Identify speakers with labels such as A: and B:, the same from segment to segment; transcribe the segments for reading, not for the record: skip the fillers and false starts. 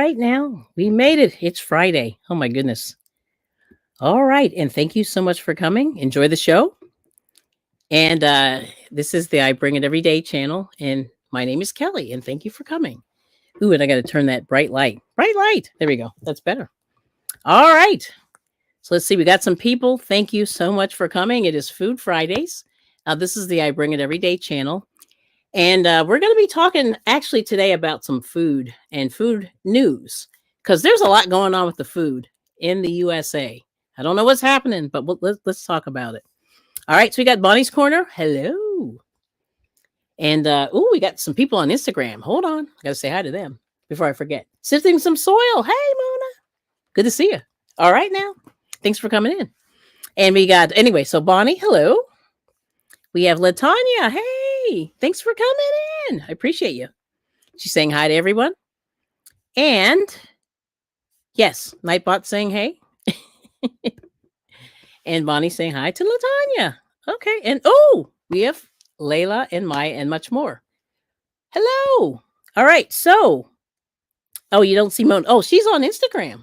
A: right now. We made it. It's Friday. Oh my goodness. All right. And thank you so much for coming. Enjoy the show. And this is the I Bring It Every Day channel. And my name is Kelly. And thank you for coming. Ooh, and I got to turn that bright light. Bright light. There we go. That's better. All right. So let's see. We got some people. Thank you so much for coming. It is Food Fridays. This is the I Bring It Every Day channel. And we're going to be talking actually today about some food and food news because there's a lot going on with the food in the USA. I don't know what's happening, but let's talk about it. All right. So we got Bonnie's Corner. Hello. And we got some people on Instagram. Hold on. I got to say hi to them before I forget. Sifting some soil. Hey, Mona. Good to see you. All right now. Thanks for coming in. And we got, anyway, so Bonnie, hello. We have Latanya. Hey, thanks for coming in. I appreciate you. She's saying hi to everyone. And yes, Nightbot saying hey. And Bonnie saying hi to Latanya. Okay. And we have Layla and Maya and much more. Hello. All right. So, you don't see Mona. Oh, she's on Instagram.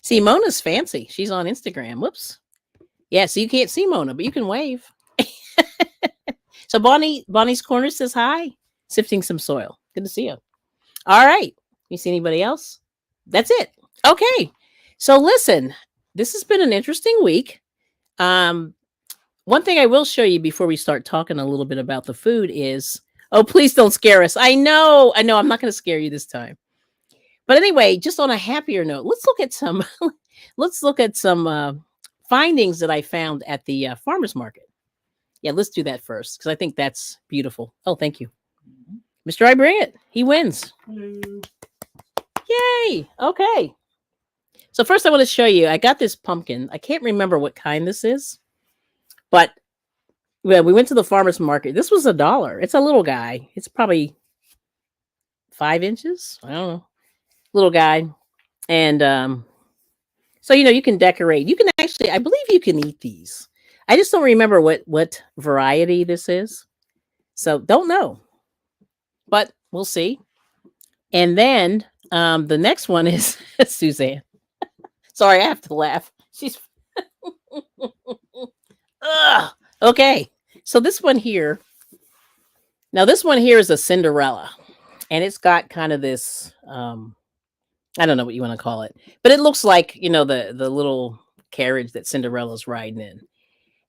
A: See, Mona's fancy. She's on Instagram. Whoops. Yeah, so you can't see Mona, but you can wave. So Bonnie's Corner says hi. Sifting some soil. Good to see you. All right. You see anybody else? That's it. Okay. So listen, this has been an interesting week. One thing I will show you before we start talking a little bit about the food is, please don't scare us. I know, I'm not going to scare you this time. But anyway, just on a happier note, let's look at some findings that I found at the farmer's market. Yeah, let's do that first because I think that's beautiful. Oh, thank you. Mr. I Bring It. He wins. Hello. Yay. Okay. So first I want to show you, I got this pumpkin. I can't remember what kind this is, but we went to the farmer's market. This was $1. It's a little guy. It's probably 5 inches. I don't know. Little guy. And so, you can decorate. You can actually, I believe you can eat these. I just don't remember what variety this is. So don't know. But we'll see. And then the next one is Suzanne. Sorry, I have to laugh. She's okay. So this one here. Now this one here is a Cinderella. And it's got kind of this I don't know what you want to call it. But it looks like, the little carriage that Cinderella's riding in.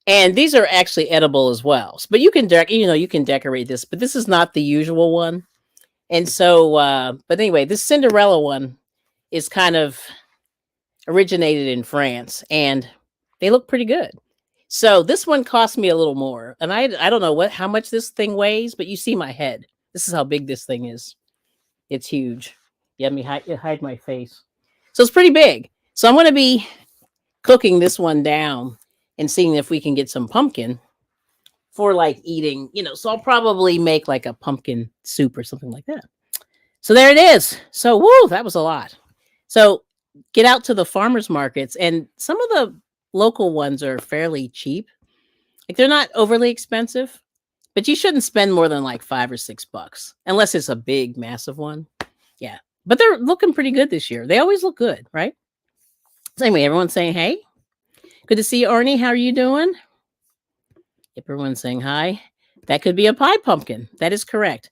A: And these are actually edible as well. But you can you can decorate this, but this is not the usual one. And so but anyway, this Cinderella one is kind of originated in France and they look pretty good. So this one cost me a little more. And I don't know how much this thing weighs, but you see my head. This is how big this thing is. It's huge. Let me hide my face. So it's pretty big. So I'm going to be cooking this one down and seeing if we can get some pumpkin for like eating, so I'll probably make like a pumpkin soup or something like that. So there it is. So, that was a lot. So get out to the farmers markets and some of the local ones are fairly cheap. Like they're not overly expensive, but you shouldn't spend more than like $5 or $6 unless it's a big, massive one. Yeah. But they're looking pretty good this year. They always look good, right? So anyway, everyone's saying, hey. Good to see you, Arnie. How are you doing? Yep, everyone's saying hi. That could be a pie pumpkin. That is correct.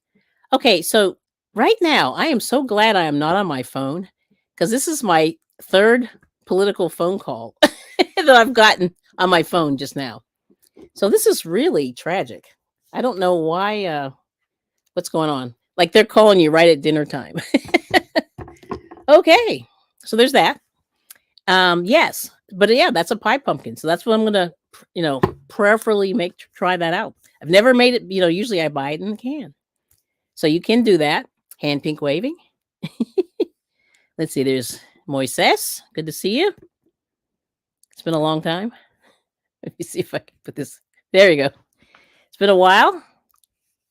A: Okay, so right now, I am so glad I am not on my phone because this is my third political phone call that I've gotten on my phone just now. So this is really tragic. I don't know why, what's going on. Like they're calling you right at dinner time. Okay, so there's that. Yes, but yeah, that's a pie pumpkin. So that's what I'm going to, prayerfully try that out. I've never made it, usually I buy it in the can. So you can do that. Hand pink waving. Let's see, there's Moises. Good to see you. It's been a long time. Let me see if I can put this. There you go. It's been a while.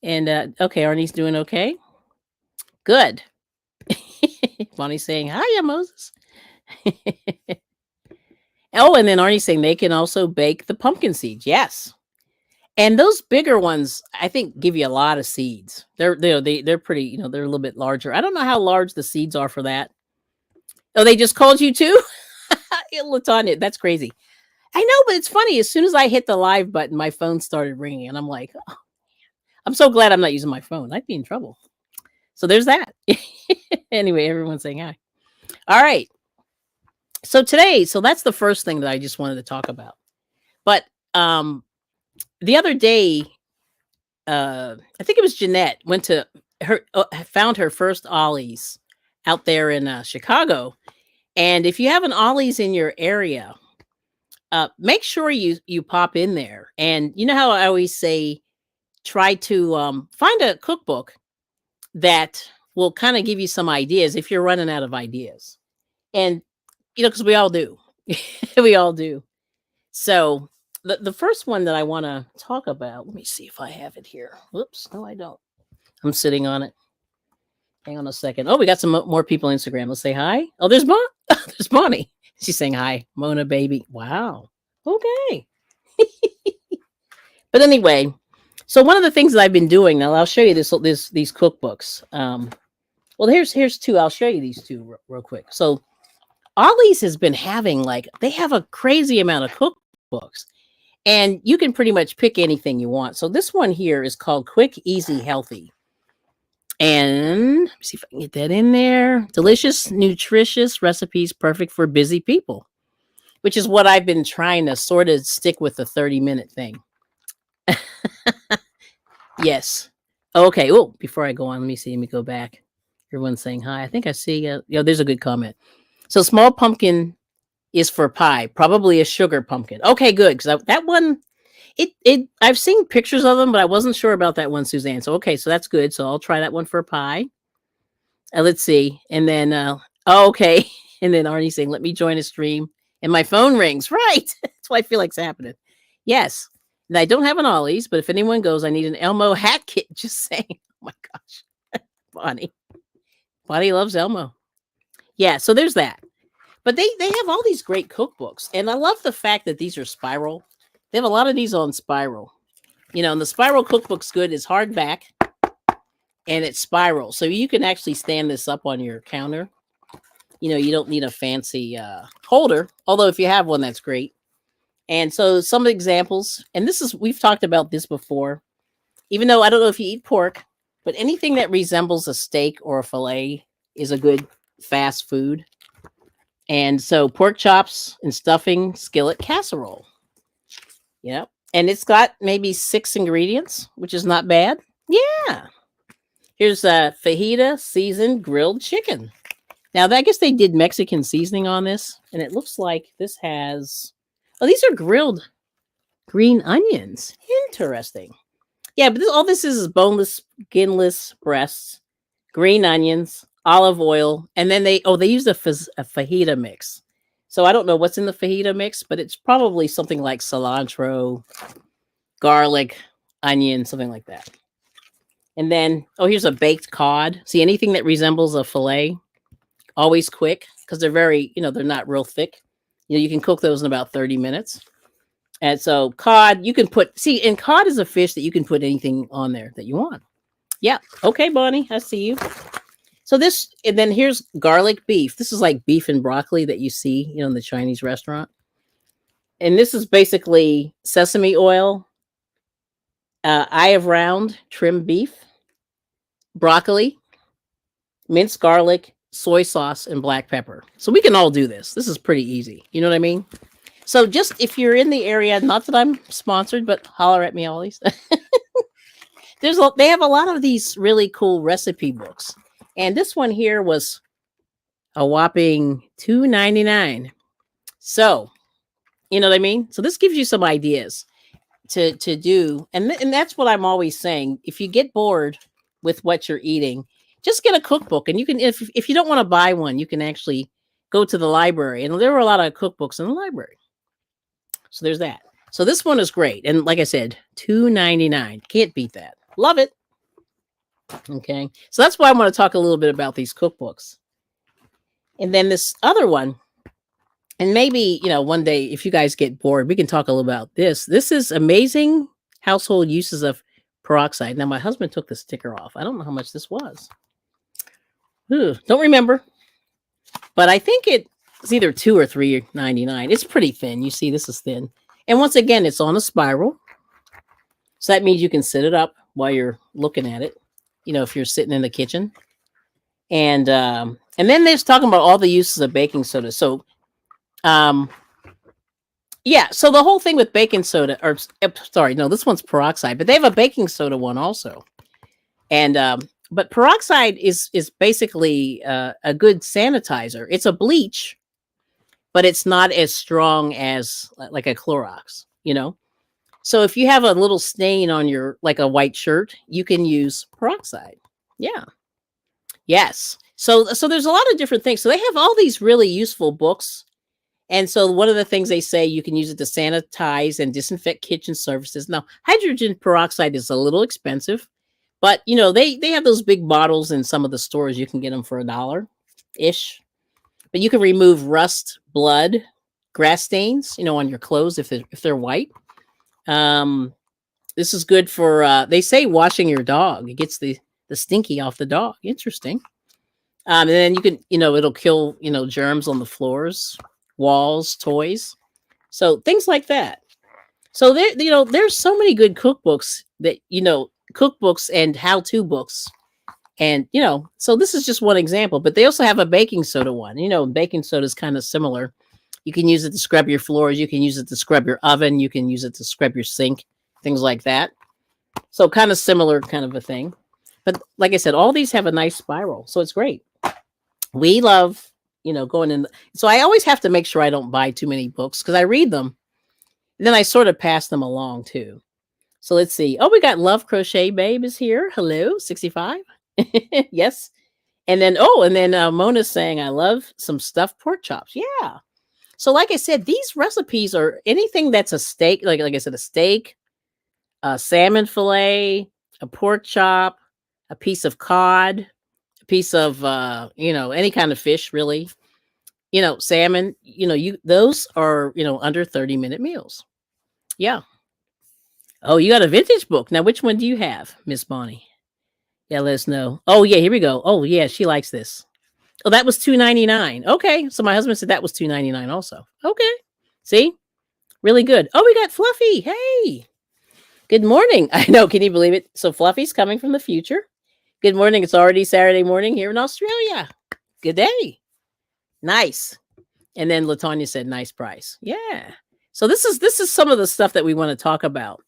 A: And okay, Arnie's doing okay. Good. Bonnie's saying, hiya, Moses. And then Arnie's saying they can also bake the pumpkin seeds. Yes. And those bigger ones, I think, give you a lot of seeds. They're pretty, they're a little bit larger. I don't know how large the seeds are for that. Oh, they just called you too? Latanya, that's crazy. I know, but it's funny. As soon as I hit the live button, my phone started ringing, and I'm like, oh, I'm so glad I'm not using my phone. I'd be in trouble. So there's that. Anyway, everyone's saying hi. All right. So today, that's the first thing that I just wanted to talk about. But the other day, I think it was Jeanette went to found her first Ollie's out there in Chicago. And if you have an Ollie's in your area, make sure you pop in there. And you know how I always say, try to find a cookbook that will kind of give you some ideas if you're running out of ideas. And, because we all do. We all do. So the first one that I want to talk about, let me see if I have it here. Whoops. No, I don't. I'm sitting on it. Hang on a second. Oh, we got some more people on Instagram. Let's say hi. Oh, there's there's Bonnie. She's saying hi. Mona baby. Wow. Okay. But anyway, so one of the things that I've been doing, now I'll show you these cookbooks. Well, here's two. I'll show you these two real quick. So Ollie's has been having they have a crazy amount of cookbooks, and you can pretty much pick anything you want. So this one here is called Quick, Easy, Healthy. And let me see if I can get that in there. Delicious, nutritious recipes perfect for busy people, which is what I've been trying to sort of stick with the 30-minute thing. Yes. Okay. Oh, before I go on, let me go back. Everyone's saying hi. I think I see. There's a good comment. So small pumpkin is for pie, probably a sugar pumpkin. Okay, good. Because that one, I've seen pictures of them, but I wasn't sure about that one, Suzanne. So, okay, so that's good. So I'll try that one for pie. Let's see. And then, okay. And then Arnie saying, let me join a stream. And my phone rings. Right. That's why I feel like it's happening. Yes. And I don't have an Ollie's, but if anyone goes, I need an Elmo hat kit. Just saying. Oh my gosh. Bonnie loves Elmo. Yeah, so there's that. But they have all these great cookbooks. And I love the fact that these are spiral. They have a lot of these on spiral. And the spiral cookbook's good. It's hardback and it's spiral. So you can actually stand this up on your counter. You don't need a fancy holder. Although if you have one, that's great. And so some examples, and we've talked about this before, even though I don't know if you eat pork, but anything that resembles a steak or a fillet is a good fast food. And so pork chops and stuffing, skillet casserole. Yep. And it's got maybe 6 ingredients, which is not bad. Yeah. Here's a fajita seasoned grilled chicken. Now, I guess they did Mexican seasoning on this. And it looks like this has... Oh, these are grilled green onions. Interesting. Yeah, but all this is boneless, skinless breasts, green onions, olive oil, and then they use a fajita mix. So I don't know what's in the fajita mix, but it's probably something like cilantro, garlic, onion, something like that. And then, here's a baked cod. See, anything that resembles a fillet, always quick, because they're very, they're not real thick. You can cook those in about 30 minutes. And so cod, you can and cod is a fish that you can put anything on there that you want. Yeah. Okay, Bonnie, I see you. So and then here's garlic beef. This is like beef and broccoli that you see, in the Chinese restaurant. And this is basically sesame oil, eye of round, trimmed beef, broccoli, minced garlic, soy sauce, and black pepper. So we can all do this. This is pretty easy. You know what I mean? So just if you're in the area, not that I'm sponsored, but holler at me always. They have a lot of these really cool recipe books. And this one here was a whopping $2.99. So, you know what I mean? So this gives you some ideas to do. And that's what I'm always saying. If you get bored with what you're eating, just get a cookbook. And you can, if you don't want to buy one, you can actually go to the library. And there were a lot of cookbooks in the library. So there's that. So this one is great. And like I said, $2.99. Can't beat that. Love it. Okay. So that's why I want to talk a little bit about these cookbooks. And then this other one, and maybe, one day if you guys get bored, we can talk a little about this. This is Amazing household uses of peroxide. Now, my husband took the sticker off. I don't know how much this was. Ooh, don't remember. But I think it's either $2 or $3.99. It's pretty thin. You see, this is thin. And once again, it's on a spiral. So that means you can sit it up while you're looking at it. You know, if you're sitting in the kitchen. And then there's talking about all the uses of baking soda. So yeah, so the whole thing with baking soda, or sorry, no, this one's peroxide, but they have a baking soda one also. And but peroxide is basically a good sanitizer. It's a bleach, but it's not as strong as like a Clorox, you know. So if you have a little stain on your like a white shirt, you can use peroxide. Yeah. Yes. So there's a lot of different things. So they have all these really useful books. And so one of the things they say, you can use it to sanitize and disinfect kitchen surfaces. Now, hydrogen peroxide is a little expensive, but you know, they have those big bottles in some of the stores. You can get them for $1-ish. But you can remove rust, blood, grass stains, you know, on your clothes if they're white. This is good for they say washing your dog. It gets the stinky off the dog. Interesting. And then you can, you know, it'll kill, you know, germs on the floors, walls, toys. So things like that. So there, you know, there's so many good cookbooks that, you know, cookbooks and how-to books. And, you know, so this is just one example, but they also have a baking soda one. You know, baking soda is kind of similar. You can use it to scrub your floors. You can use it to scrub your oven. You can use it to scrub your sink, things like that. So kind of similar kind of a thing. But like I said, all these have a nice spiral. So it's great. We love, you know, going in. So I always have to make sure I don't buy too many books because I read them. And then I sort of pass them along too. So let's see. Oh, we got Love Crochet Babe is here. Hello, 65. Yes. And then, Mona's saying, I love some stuffed pork chops. Yeah. So like I said, these recipes are anything that's a steak, like I said, a steak, a salmon fillet, a pork chop, a piece of cod, a piece of, you know, any kind of fish, really, you know, salmon, you know, those are, you know, under 30-minute meals. Yeah. Oh, you got a vintage book. Now, which one do you have, Miss Bonnie? Yeah, let us know. Oh, yeah, here we go. Oh, yeah, she likes this. Oh, that was $2.99. Okay, so my husband said that was $2.99 also. Okay, see? Really good. Oh, we got Fluffy. Hey, good morning. I know, can you believe it? So Fluffy's coming from the future. Good morning. It's already Saturday morning here in Australia. Good day. Nice. And then Latanya said, nice price. Yeah. So this is some of the stuff that we want to talk about.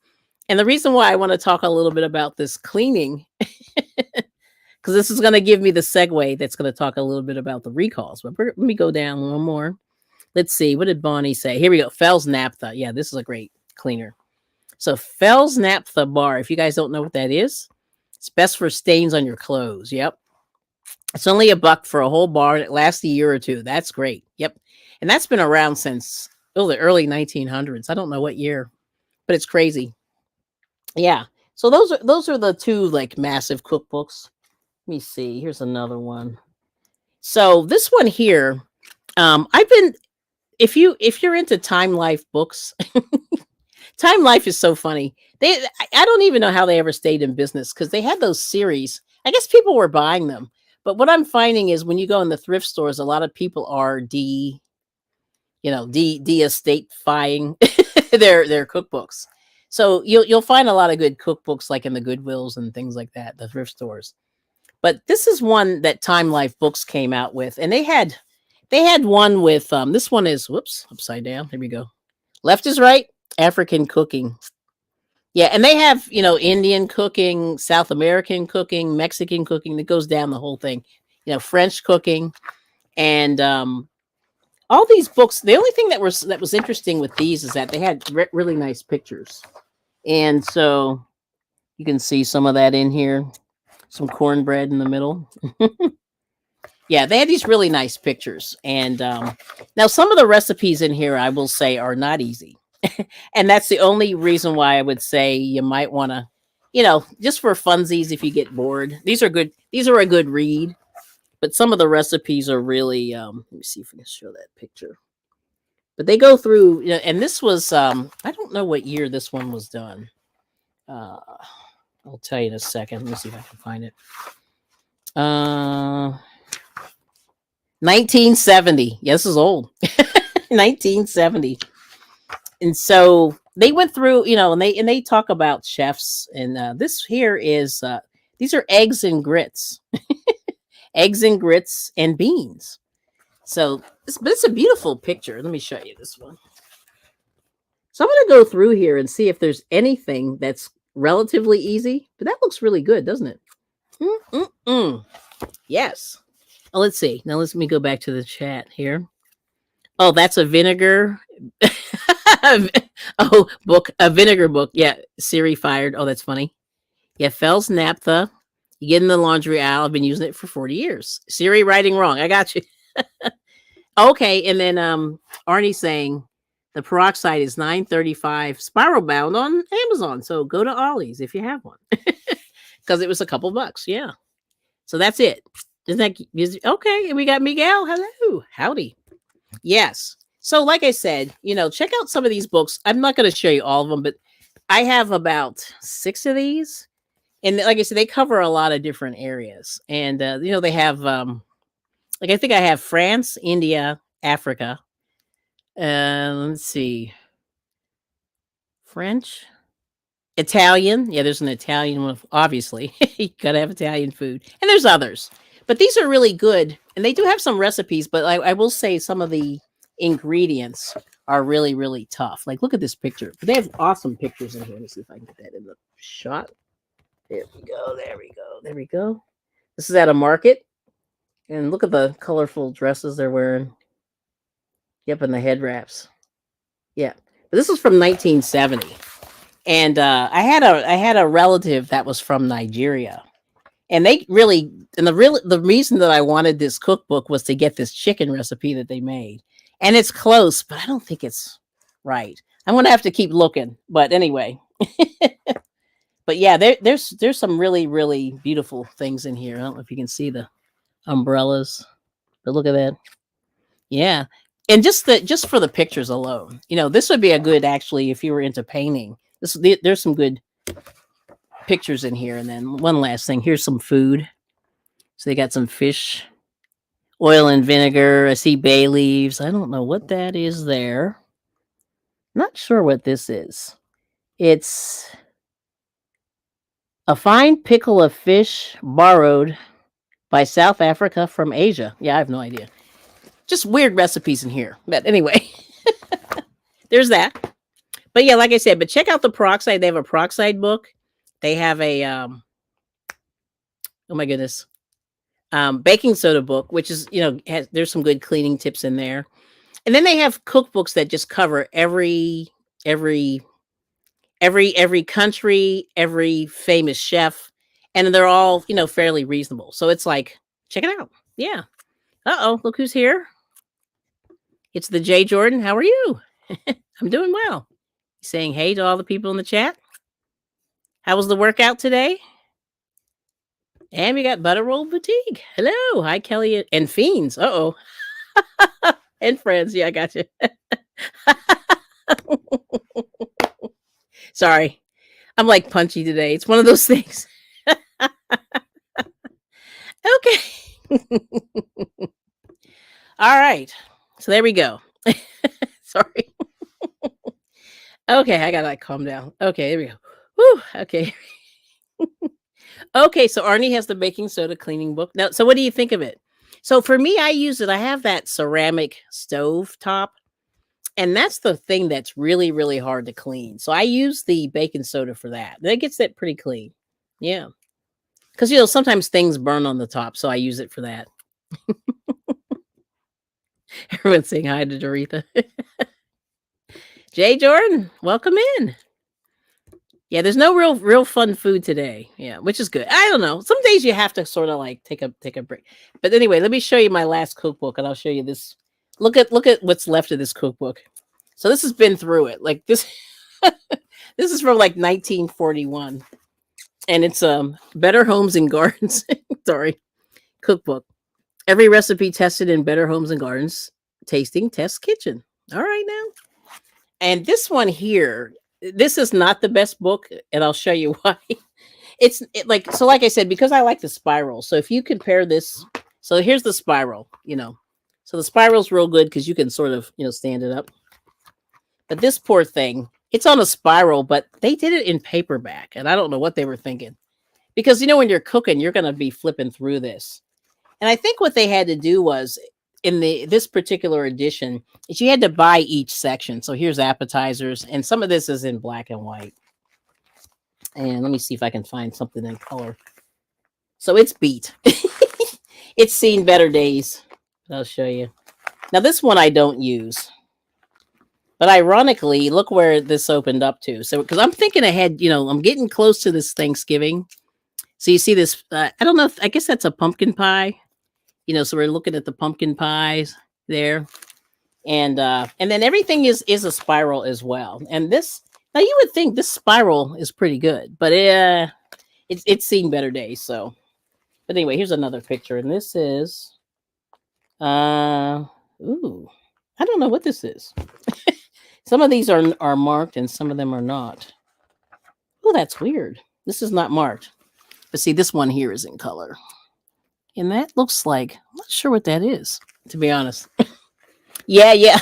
A: And the reason why I want to talk a little bit about this cleaning, because this is going to give me the segue that's going to talk a little bit about the recalls. But let me go down one more. Let's see. What did Bonnie say? Here we go. Fell's Naphtha. Yeah, this is a great cleaner. So Fell's Naphtha bar, if you guys don't know what that is, it's best for stains on your clothes. Yep. It's only $1 for a whole bar. And it lasts a year or two. That's great. Yep. And that's been around since the early 1900s. I don't know what year, but it's crazy. Yeah. So those are the two like massive cookbooks. Let me see. Here's another one. So this one here, I've been if you're into Time Life books, Time Life is so funny. I don't even know how they ever stayed in business because they had those series. I guess people were buying them. But what I'm finding is when you go in the thrift stores, a lot of people are de-estatefying their cookbooks. So you'll find a lot of good cookbooks like in the Goodwills and things like that, the thrift stores. But this is one that Time Life Books came out with, and they had one with this one is upside down. Here we go. Left is right. African cooking. Yeah, and they have, you know, Indian cooking, South American cooking, Mexican cooking. That goes down the whole thing. You know, French cooking, and all these books. The only thing that was interesting with these is that they had really nice pictures, and so you can see some of that in here. Some cornbread in the middle. Yeah, they had these really nice pictures, and now some of the recipes in here, I will say, are not easy. And that's the only reason why I would say you might want to, you know, just for funsies if you get bored. These are good. These are a good read. But some of the recipes are really, let me see if I can show that picture. But they go through, you know, and this was, I don't know what year this one was done. I'll tell you in a second. Let me see if I can find it. 1970. Yeah, this is old. 1970. And so they went through, and they talk about chefs, and this here is these are eggs and grits, eggs and grits and beans. So, but it's a beautiful picture. Let me show you this one. So I'm going to go through here and see if there's anything that's relatively easy. But that looks really good, doesn't it? Yes. Oh, let's see. Now let me go back to the chat here. Oh, that's a vinegar. Book, a vinegar book. Yeah, Siri fired. Oh, that's funny. Yeah, Fells Naphtha. You get in the laundry aisle. I've been using it for 40 years. Siri writing wrong. I got you. Okay, and then Arnie saying the Peroxide is $9.35 spiral bound on Amazon. So go to Ollie's if you have one, because it was a couple bucks. Yeah. So that's it. Isn't that okay? And we got Miguel. Hello, howdy. Yes. So, like I said, check out some of these books. I'm not going to show you all of them, but I have about 6 of these. And like I said, they cover a lot of different areas. And, they have, I think I have France, India, Africa. Let's see. French, Italian. Yeah, there's an Italian one, obviously. You got to have Italian food. And there's others. But these are really good. And they do have some recipes, but I will say some of the ingredients are really, really tough. Like, look at this picture. But they have awesome pictures in here. Let me see if I can get that in the shot. There we go. There we go. There we go. This is at a market. And look at the colorful dresses they're wearing. Yep, and the head wraps. Yeah. But this is from 1970. And I had a relative that was from Nigeria. And the reason that I wanted this cookbook was to get this chicken recipe that they made. And it's close, but I don't think it's right. I'm going to have to keep looking. But anyway. But yeah, there's some really, really beautiful things in here. I don't know if you can see the umbrellas, but look at that. Yeah. And just for the pictures alone, this would be a good, actually, if you were into painting. There's some good pictures in here. And then one last thing, here's some food. So they got some fish, oil and vinegar. I see bay leaves. I don't know what that is there. Not sure what this is. It's a fine pickle of fish borrowed by South Africa from Asia. Yeah, I have no idea. Just weird recipes in here. But anyway, there's that. But yeah, like I said, but check out the Peroxide. They have a Peroxide book. They have a, oh my goodness, baking soda book, which is, there's some good cleaning tips in there. And then they have cookbooks that just cover every country, every famous chef, and they're all, fairly reasonable. So it's like, check it out. Yeah. Uh-oh, look who's here. It's the J. Jordan. How are you? I'm doing well. Saying hey to all the people in the chat. How was the workout today? And we got Butter Roll Boutique. Hello. Hi, Kelly and Fiends. Uh-oh. And friends. Yeah, I got you. Sorry. I'm like punchy today. It's one of those things. Okay. All right. So there we go. Sorry. Okay, I gotta calm down. Okay, there we go. Whew, okay. Okay, so Arnie has the baking soda cleaning book. Now, so what do you think of it? So for me, I use it. I have that ceramic stove top, and that's the thing that's really, really hard to clean. So I use the baking soda for that. That gets that pretty clean. Yeah. Because, sometimes things burn on the top, so I use it for that. Everyone's saying hi to Doretha. Jay Jordan, welcome in. Yeah, there's no real fun food today. Yeah, which is good. I don't know. Some days you have to sort of like take a break. But anyway, let me show you my last cookbook, and I'll show you this. Look at what's left of this cookbook. So this has been through it. Like this, this is from like 1941, and it's Better Homes and Gardens. Sorry, cookbook. Every recipe tested in Better Homes and Gardens Tasting Test Kitchen. All right now. And this one here, this is not the best book, and I'll show you why. Like, so like I said, because I like the spiral. So if you compare this, so here's the spiral, So the spiral's real good because you can sort of, stand it up. But this poor thing, it's on a spiral, but they did it in paperback, and I don't know what they were thinking. Because when you're cooking, you're gonna be flipping through this. And I think what they had to do was in this particular edition is you had to buy each section. So here's appetizers, and some of this is in black and white. And let me see if I can find something in color. So it's beat. It's seen better days. I'll show you. Now this one I don't use. But ironically, look where this opened up to. So because I'm thinking ahead, I'm getting close to this Thanksgiving. So you see this, I don't know, I guess that's a pumpkin pie. So we're looking at the pumpkin pies there. And then everything is a spiral as well. And this, now you would think this spiral is pretty good, but it's seen better days. So, but anyway, here's another picture. And this is, ooh, I don't know what this is. Some of these are marked and some of them are not. Oh, that's weird. This is not marked. But see, this one here is in color. And that looks like, I'm not sure what that is, to be honest. Yeah.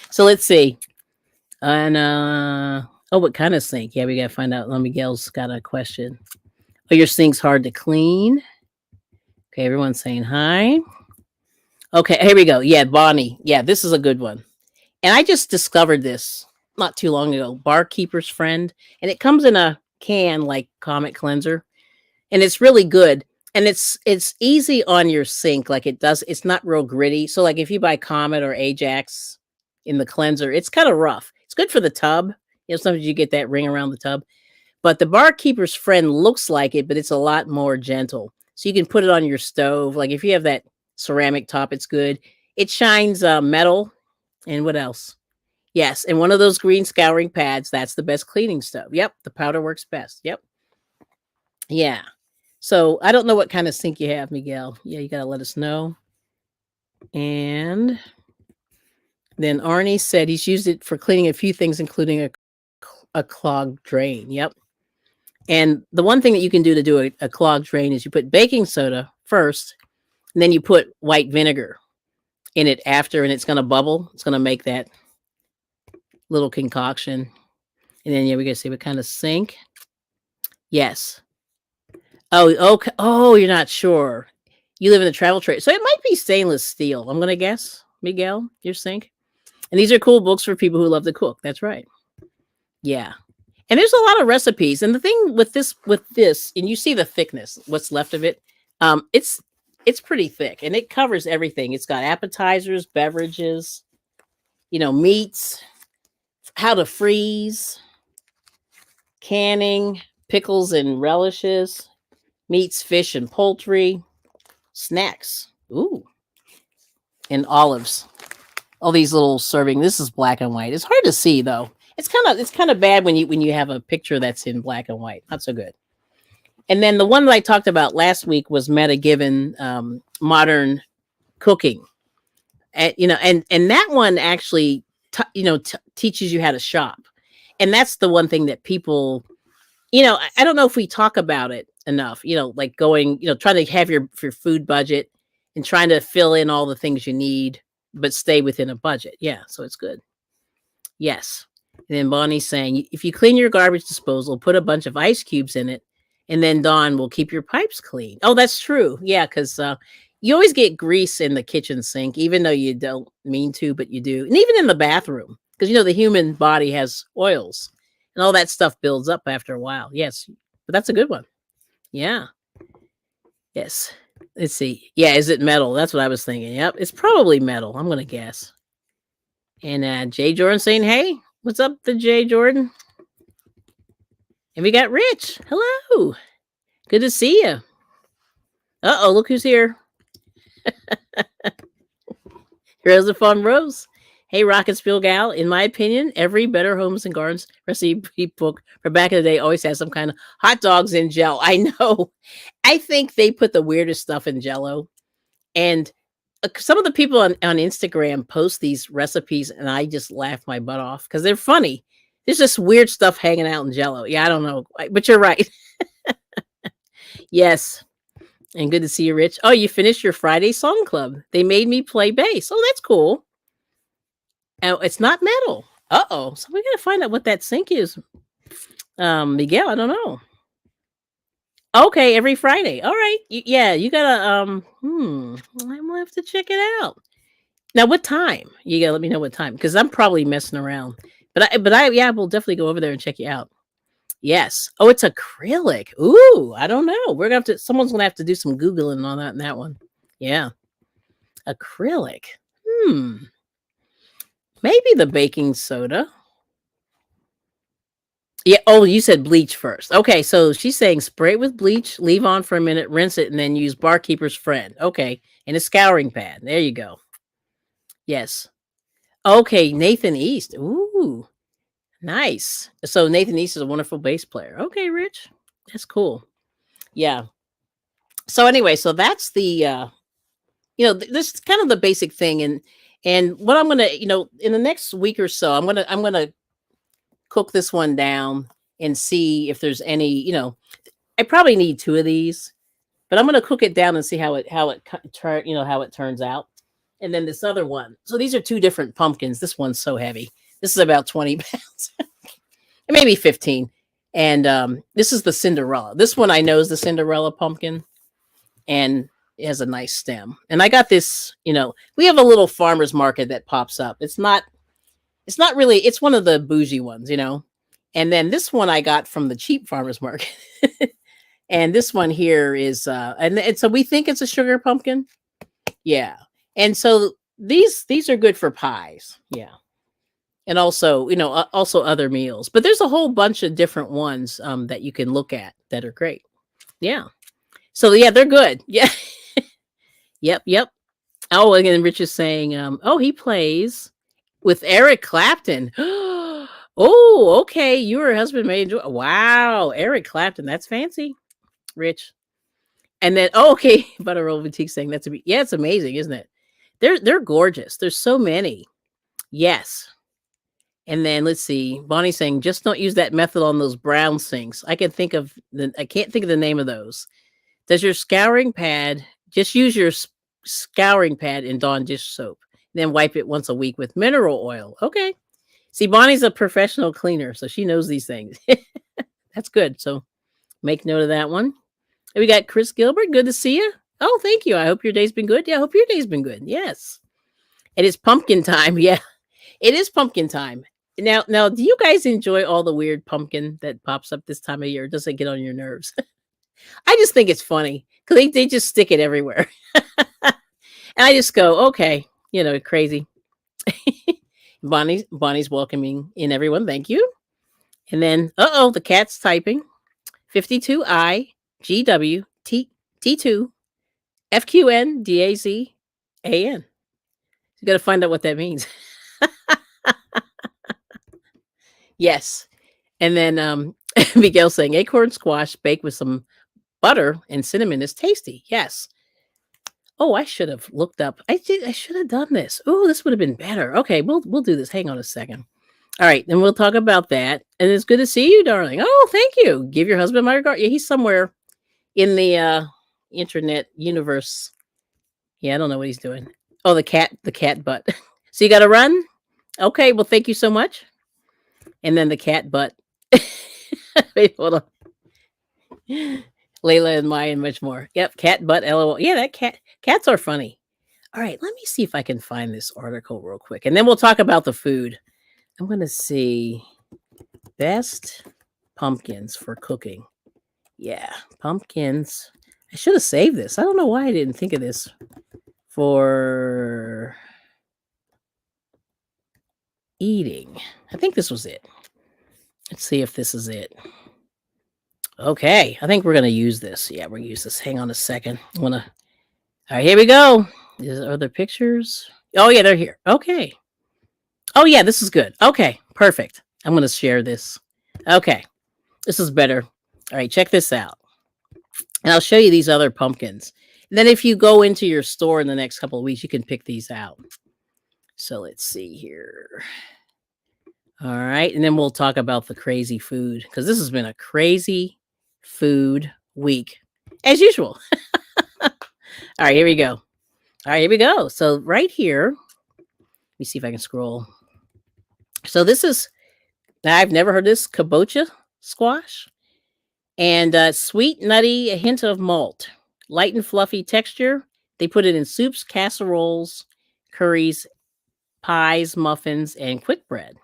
A: So let's see. And, what kind of sink? Yeah, we got to find out. Miguel's got a question. Oh, your sink's hard to clean. Okay, everyone's saying hi. Okay, here we go. Yeah, Bonnie. Yeah, this is a good one. And I just discovered this not too long ago, Barkeeper's Friend. And it comes in a can like Comet Cleanser. And it's really good. And it's easy on your sink. Like it's not real gritty. So like if you buy Comet or Ajax in the cleanser, it's kind of rough. It's good for the tub. Sometimes you get that ring around the tub. But the Barkeeper's Friend looks like it, but it's a lot more gentle. So you can put it on your stove. Like if you have that ceramic top, it's good. It shines metal. And what else? Yes. And one of those green scouring pads, that's the best cleaning stuff. Yep. The powder works best. Yep. Yeah. So I don't know what kind of sink you have, Miguel. Yeah, you got to let us know. And then Arnie said he's used it for cleaning a few things, including a clogged drain. Yep. And the one thing that you can do to do a clogged drain is you put baking soda first, and then you put white vinegar in it after, and it's going to bubble. It's going to make that little concoction. And then, yeah, we're going to see what kind of sink. Yes. Oh, okay. Oh, you're not sure. You live in the travel trade. So it might be stainless steel. I'm going to guess, Miguel, your sink. And these are cool books for people who love to cook. That's right. Yeah. And there's a lot of recipes. And the thing with this, and you see the thickness, what's left of it. It's pretty thick and it covers everything. It's got appetizers, beverages, meats, how to freeze, canning, pickles and relishes, meats, fish and poultry, snacks. Ooh. And olives. All these little serving. This is black and white. It's hard to see though. It's kind of bad when you have a picture that's in black and white. Not so good. And then the one that I talked about last week was Meta Given Modern Cooking. And that one actually teaches you how to shop. And that's the one thing that people, I don't know if we talk about it enough, like going, trying to have your food budget and trying to fill in all the things you need, but stay within a budget. Yeah, so it's good. Yes. And then Bonnie's saying, if you clean your garbage disposal, put a bunch of ice cubes in it, and then Dawn will keep your pipes clean. Oh, that's true. Yeah, because you always get grease in the kitchen sink, even though you don't mean to, but you do. And even in the bathroom, because, the human body has oils and all that stuff builds up after a while. Yes, but that's a good one. Yeah. Yes. Let's see. Yeah, is it metal? That's what I was thinking. Yep, it's probably metal. I'm going to guess. And Jay Jordan saying, hey, what's up to Jay Jordan? And we got Rich. Hello. Good to see you. Uh-oh, look who's here. Here's the fun Rose. Hey, Rocket Spill Gal. In my opinion, every Better Homes and Gardens recipe book from back in the day always has some kind of hot dogs in gel. I know. I think they put the weirdest stuff in Jell-O. And some of the people on Instagram post these recipes, and I just laugh my butt off because they're funny. There's just weird stuff hanging out in Jello. Yeah, I don't know, but you're right. Yes, and good to see you, Rich. Oh, you finished your Friday song club. They made me play bass. Oh, that's cool. Oh, it's not metal. Uh-oh. So we gotta find out what that sync is. Miguel, I don't know. Okay, every Friday. All right. Yeah, you gotta I'm gonna have to check it out. Now what time? You gotta let me know what time, because I'm probably messing around. But I yeah, we'll definitely go over there and check you out. Yes. Oh, it's acrylic. Ooh, I don't know. We're gonna have to someone's gonna have to do some Googling on that one. Yeah. Acrylic. Hmm. Maybe the baking soda. Yeah. Oh, you said bleach first. Okay, so she's saying spray it with bleach, leave on for a minute, rinse it, and then use barkeeper's friend. Okay. And a scouring pad. There you go. Yes. Okay, Nathan East. Ooh, nice. So Nathan East is a wonderful bass player. Okay, Rich. That's cool. Yeah. So anyway, so that's the this is kind of the basic thing, and what I'm gonna, in the next week or so, I'm gonna cook this one down and see if there's any, I probably need two of these, but I'm gonna cook it down and see how it turns out. And then this other one. So these are two different pumpkins. This one's so heavy. This is about 20 pounds, maybe 15. And this is the Cinderella. This one I know is the Cinderella pumpkin, and it has a nice stem. And I got this, we have a little farmer's market that pops up. It's not really, it's one of the bougie ones. And then this one I got from the cheap farmer's market. And this one here is and so we think it's a sugar pumpkin. Yeah. And so these are good for pies. Yeah. And also, also other meals. But there's a whole bunch of different ones that you can look at that are great. Yeah. So yeah, they're good. Yeah. Yep, yep. Oh, again, Rich is saying, oh, he plays with Eric Clapton. Oh, okay. You or husband may enjoy. Wow, Eric Clapton. That's fancy, Rich. And then, oh, okay, Butterroll Boutique saying yeah, it's amazing, isn't it? They're gorgeous. There's so many. Yes. And then let's see. Bonnie saying, just don't use that method on those brown sinks. I can't think of the name of those. Does your scouring pad just use your scouring pad in Dawn dish soap? Then wipe it once a week with mineral oil. Okay. See, Bonnie's a professional cleaner, so she knows these things. That's good. So make note of that one. And we got Chris Gilbert. Good to see you. Oh, thank you. I hope your day's been good. Yeah, I hope your day's been good. Yes. It is pumpkin time. Yeah. It is pumpkin time. Now, do you guys enjoy all the weird pumpkin that pops up this time of year? Does it get on your nerves? I just think it's funny because they just stick it everywhere. And I just go, okay, crazy. Bonnie's welcoming in everyone. Thank you. And then, the cat's typing. 52I GW T2 FQN DAZ AN. You got to find out what that means. Yes. And then Miguel saying acorn squash baked with some butter and cinnamon is tasty. Yes. Oh, I should have looked up. I should have done this. Oh, this would have been better. Okay, we'll do this. Hang on a second. All right, then we'll talk about that. And it's good to see you, darling. Oh, thank you. Give your husband my regard. Yeah, he's somewhere in the internet universe. Yeah, I don't know what he's doing. Oh, the cat butt. So you got to run? Okay, well, thank you so much. And then the cat butt. Wait, hold on. Layla and Maya and much more. Yep, cat butt, LOL. Yeah, cats are funny. All right, let me see if I can find this article real quick. And then we'll talk about the food. I'm going to see best pumpkins for cooking. Yeah, pumpkins. I should have saved this. I don't know why I didn't think of this for eating. I think this was it. Let's see if this is it. Okay, I think we're going to use this. Yeah, we're going to use this. Hang on a second. All right, here we go. Are there pictures? Oh, yeah, they're here. Okay. Oh, yeah, this is good. Okay, perfect. I'm going to share this. Okay, this is better. All right, check this out. And I'll show you these other pumpkins. And then if you go into your store in the next couple of weeks, you can pick these out. So let's see here. All right. And then we'll talk about the crazy food because this has been a crazy food week as usual. All right, here we go. All right, here we go. So right here, let me see if I can scroll. So this is, I've never heard this, kabocha squash. And sweet, nutty, a hint of malt. Light and fluffy texture. They put it in soups, casseroles, curries, pies, muffins, and quick bread.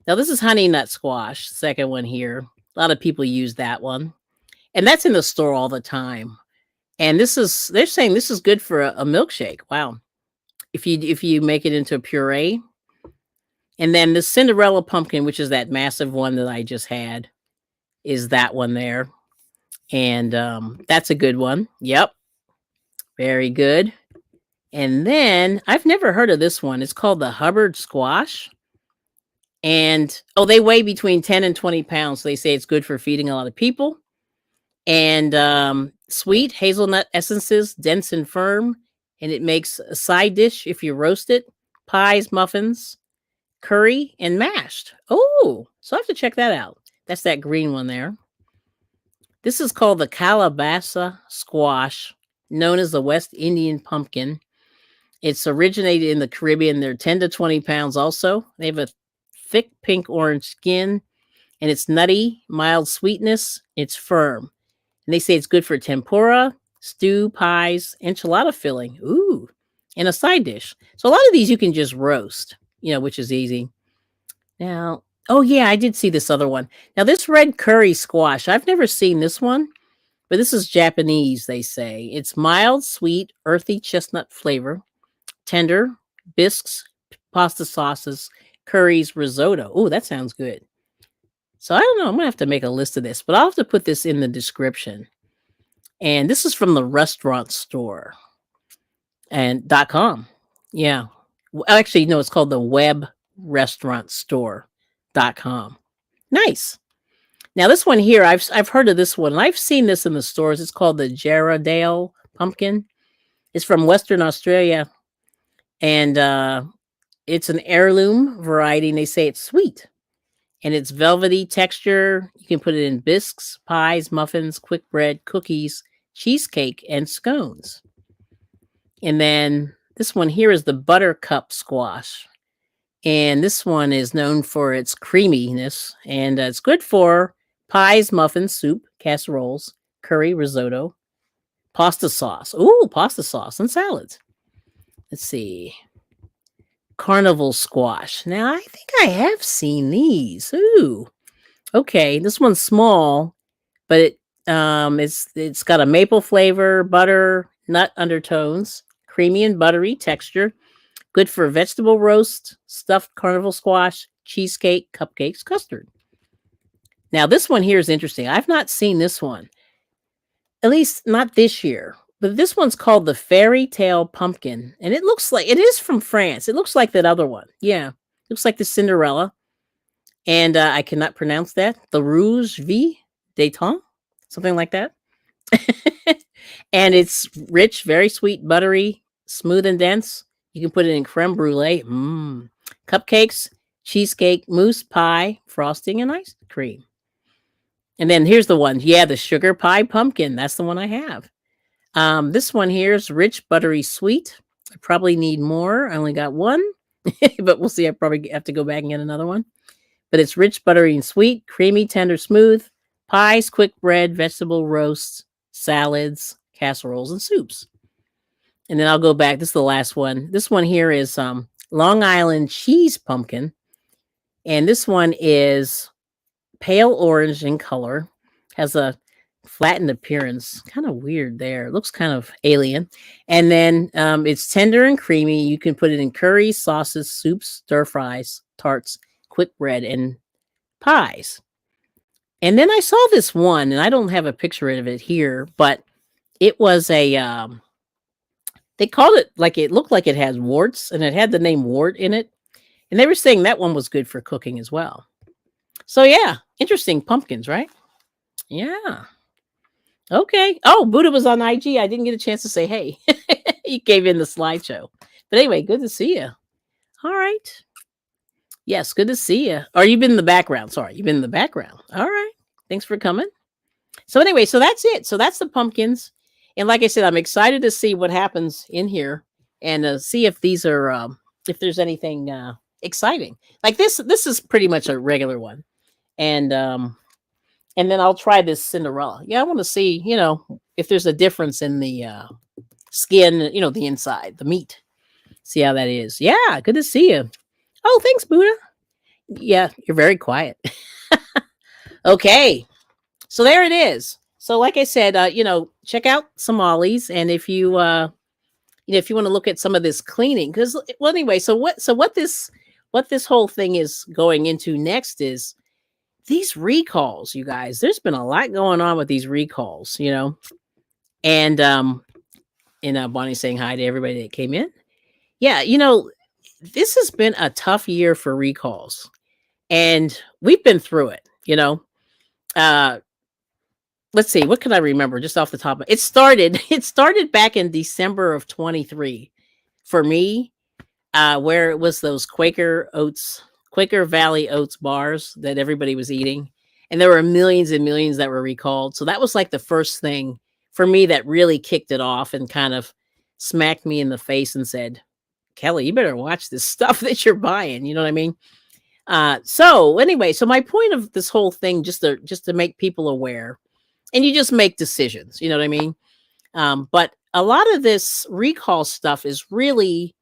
A: Now this is honey nut squash, second one here. A lot of people use that one. And that's in the store all the time. And this is, they're saying this is good for a milkshake. Wow. If you make it into a puree. And then the Cinderella pumpkin, which is that massive one that I just had, is that one there. And that's a good one. Yep. Very good. And then I've never heard of this one. It's called the Hubbard squash. And they weigh between 10 and 20 pounds. So they say it's good for feeding a lot of people. And sweet hazelnut essences, dense and firm. And it makes a side dish if you roast it. Pies, muffins, curry, and mashed. Oh, so I have to check that out. That's that green one there. This is called the calabaza squash, known as the West Indian pumpkin. It's originated in the Caribbean. They're 10 to 20 pounds also. They have a thick pink orange skin, and it's nutty, mild sweetness. It's firm. And they say it's good for tempura, stew, pies, enchilada filling. Ooh, and a side dish. So a lot of these you can just roast, which is easy. Now, oh yeah, I did see this other one. Now this red curry squash, I've never seen this one, but this is Japanese, they say. It's mild, sweet, earthy chestnut flavor, tender, bisques, pasta sauces, curries, risotto. Oh, that sounds good. So I don't know. I'm going to have to make a list of this, but I'll have to put this in the description. And this is from the restaurant store and .com. Yeah. Actually, no, it's called the web restaurant store.com. Nice. Now this one here, I've heard of this one. And I've seen this in the stores. It's called the Jarrahdale pumpkin. It's from Western Australia. And it's an heirloom variety, and they say it's sweet. And it's velvety texture. You can put it in bisques, pies, muffins, quick bread, cookies, cheesecake, and scones. And then this one here is the buttercup squash. And this one is known for its creaminess. And it's good for pies, muffins, soup, casseroles, curry, risotto, pasta sauce. Ooh, pasta sauce and salads. Let's see. Carnival squash. Now, I think I have seen these. Ooh. Okay, this one's small, but it's got a maple flavor, butter, nut undertones, creamy and buttery texture. Good for vegetable roast, stuffed carnival squash, cheesecake, cupcakes, custard. Now, this one here is interesting. I've not seen this one. At least not this year. But this one's called the Fairy Tale Pumpkin. And it looks like, it is from France. It looks like that other one. Yeah. Looks like the Cinderella. And I cannot pronounce that. The Rouge Vie d'Étain. Something like that. And it's rich, very sweet, buttery, smooth and dense. You can put it in creme brulee. Cupcakes, cheesecake, mousse, pie, frosting, and ice cream. And then here's the one. Yeah, the sugar pie pumpkin. That's the one I have. This one here is rich, buttery, sweet. I probably need more. I only got one, but we'll see. I probably have to go back and get another one. But it's rich, buttery, and sweet, creamy, tender, smooth, pies, quick bread, vegetable roasts, salads, casseroles, and soups. And then I'll go back. This is the last one. This one here is Long Island cheese pumpkin. And this one is pale orange in color, has a flattened appearance, kind of weird there. It looks kind of alien. And then it's tender and creamy. You can put it in curries, sauces, soups, stir fries, tarts, quick bread, and pies. And then I saw this one, and I don't have a picture of it here, but it was a they called it, like, it looked like it has warts, and it had the name wart in it. And they were saying that one was good for cooking as well. So yeah, interesting pumpkins, right? Yeah. Okay. Oh, Buddha was on IG. I didn't get a chance to say hey. He gave in the slideshow. But anyway, good to see you. All right. Yes, good to see you. Or you've been in the background. Sorry, you've been in the background. All right. Thanks for coming. So anyway, so that's it. So that's the pumpkins. And like I said, I'm excited to see what happens in here and see if these are if there's anything exciting. Like this is pretty much a regular one. And then I'll try this Cinderella. Yeah, I want to see, if there's a difference in the skin, the inside, the meat. See how that is. Yeah, good to see you. Oh, thanks, Buddha. Yeah, you're very quiet. Okay. So there it is. So like I said, check out some Ollies, and if you want to look at some of this cleaning, because well, anyway, so what this whole thing is going into next is these recalls, you guys. There's been a lot going on with these recalls, and Bonnie saying hi to everybody that came in. Yeah, this has been a tough year for recalls, and we've been through it. Uh, let's see, what can I remember just off the top of it? Started back in December of 23 for me, where it was those Quaker Valley Oats bars that everybody was eating. And there were millions and millions that were recalled. So that was like the first thing for me that really kicked it off and kind of smacked me in the face and said, Kelly, you better watch this stuff that you're buying. You know what I mean? So anyway, so my point of this whole thing, just to make people aware, and you just make decisions, you know what I mean? But a lot of this recall stuff is really,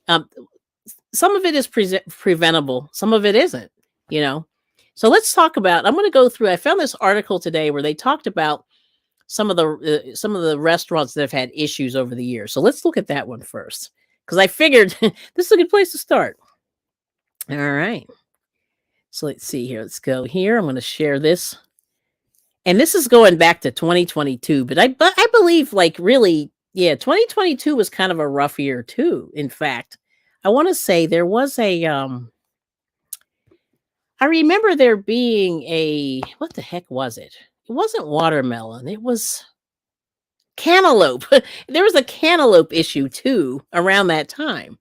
A: some of it is preventable, some of it isn't, So let's talk about. I'm going to go through. I found this article today where they talked about some of the restaurants that have had issues over the years. So let's look at that one first, because I figured this is a good place to start. All right. So let's see here. Let's go here. I'm going to share this. And this is going back to 2022, but I believe, like, really, yeah, 2022 was kind of a rough year too. In fact, I want to say there was I remember there being what the heck was it? It wasn't watermelon. It was cantaloupe. There was a cantaloupe issue too around that time.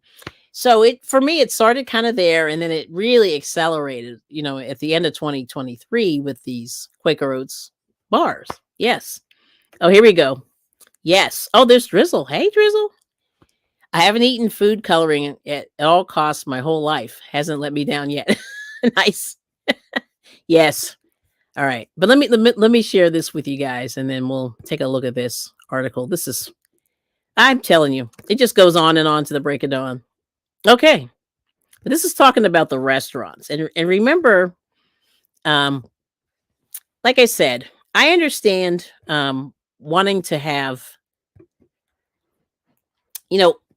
A: So for me, it started kind of there, and then it really accelerated, at the end of 2023 with these Quaker Oats bars. Yes. Oh, here we go. Yes. Oh, there's Drizzle. Hey, Drizzle. I haven't eaten food coloring at all costs my whole life. Hasn't let me down yet. Nice. Yes. All right. But let me share this with you guys, and then we'll take a look at this article. I'm telling you, it just goes on and on to the break of dawn. Okay. But this is talking about the restaurants. And remember, like I said, I understand wanting to have,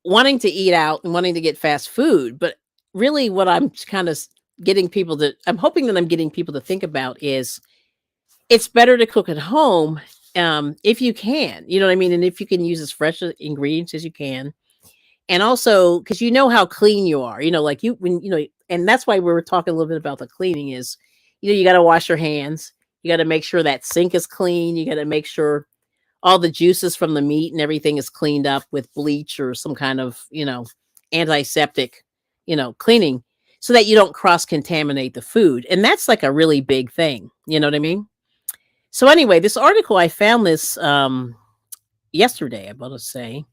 A: wanting to eat out and wanting to get fast food. But really what I'm kind of I'm hoping that I'm getting people to think about is it's better to cook at home if you can, you know what I mean? And if you can use as fresh ingredients as you can. And also, because you know how clean you are, like and that's why we were talking a little bit about the cleaning is, you got to wash your hands. You got to make sure that sink is clean. You got to make sure all the juices from the meat and everything is cleaned up with bleach or some kind of, antiseptic, cleaning, so that you don't cross-contaminate the food. And that's like a really big thing. You know what I mean? So anyway, this article, I found this yesterday, I'm going to say.